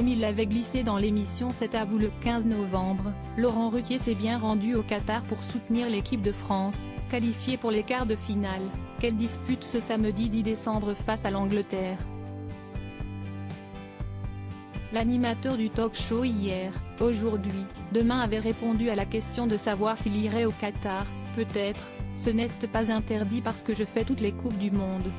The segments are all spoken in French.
Comme il l'avait glissé dans l'émission C'est à vous le 15 novembre, Laurent Ruquier s'est bien rendu au Qatar pour soutenir l'équipe de France, qualifiée pour les quarts de finale, qu'elle dispute ce samedi 10 décembre face à l'Angleterre. L'animateur du talk-show Hier, Aujourd'hui, Demain avait répondu à la question de savoir s'il irait au Qatar. Peut-être, ce n'est pas interdit parce que je fais toutes les coupes du monde.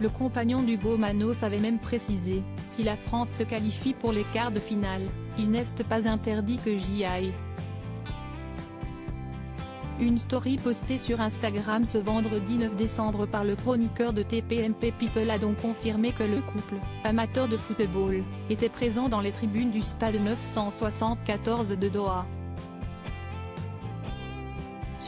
Le compagnon d'Hugo Manos avait même précisé, si la France se qualifie pour les quarts de finale, il n'est pas interdit que j'y aille. Une story postée sur Instagram ce vendredi 9 décembre par le chroniqueur de TPMP People a donc confirmé que le couple, amateur de football, était présent dans les tribunes du stade 974 de Doha.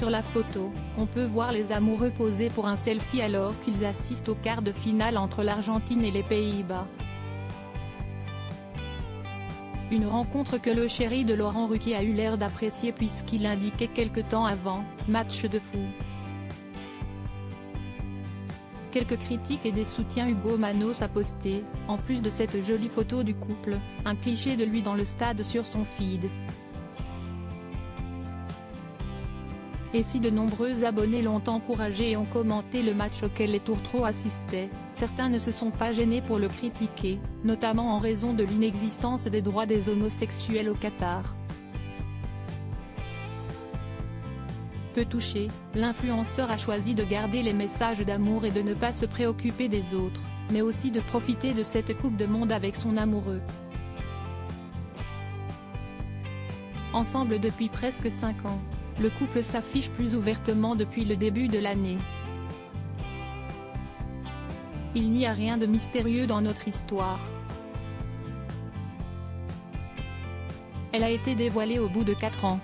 Sur la photo, on peut voir les amoureux poser pour un selfie alors qu'ils assistent au quart de finale entre l'Argentine et les Pays-Bas. Une rencontre que le chéri de Laurent Ruquier a eu l'air d'apprécier puisqu'il indiquait quelque temps avant, match de fou. Quelques critiques et des soutiens. Hugo Manos a posté, en plus de cette jolie photo du couple, un cliché de lui dans le stade sur son feed. Et si de nombreux abonnés l'ont encouragé et ont commenté le match auquel les Tourtereaux assistaient, certains ne se sont pas gênés pour le critiquer, notamment en raison de l'inexistence des droits des homosexuels au Qatar. Peu touché, l'influenceur a choisi de garder les messages d'amour et de ne pas se préoccuper des autres, mais aussi de profiter de cette Coupe du Monde avec son amoureux. Ensemble depuis presque 5 ans, le couple s'affiche plus ouvertement depuis le début de l'année. Il n'y a rien de mystérieux dans notre histoire. Elle a été dévoilée au bout de 4 ans.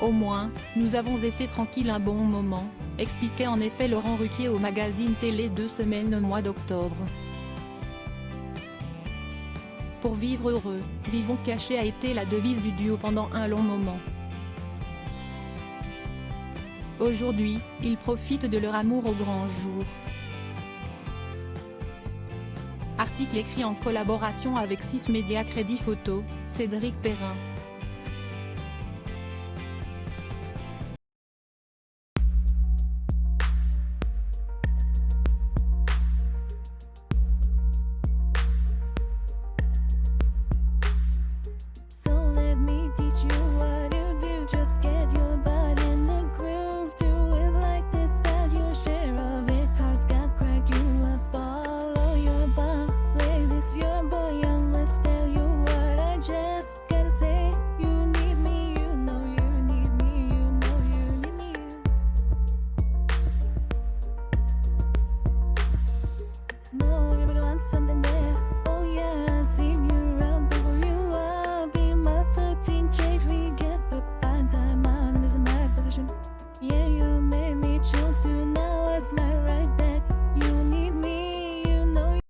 Au moins, nous avons été tranquilles un bon moment, expliquait en effet Laurent Ruquier au magazine télé 2 semaines au mois d'octobre. Pour vivre heureux, vivons cachés a été la devise du duo pendant un long moment. Aujourd'hui, ils profitent de leur amour au grand jour. Article écrit en collaboration avec 6 médias. Crédit photo, Cédric Perrin.